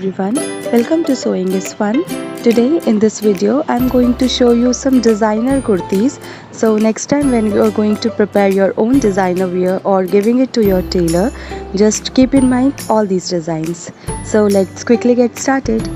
everyone, welcome to Sewing is Fun. Today in this video I'm going to show you some designer kurtis. So next time when you are going to prepare your own designer wear or giving it to your tailor, just keep in mind all these designs. So let's quickly get started.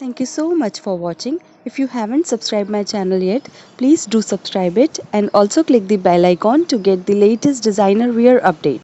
Thank you so much for watching. If you haven't subscribed my channel yet, please do subscribe it and also click the bell icon to get the latest designer wear update.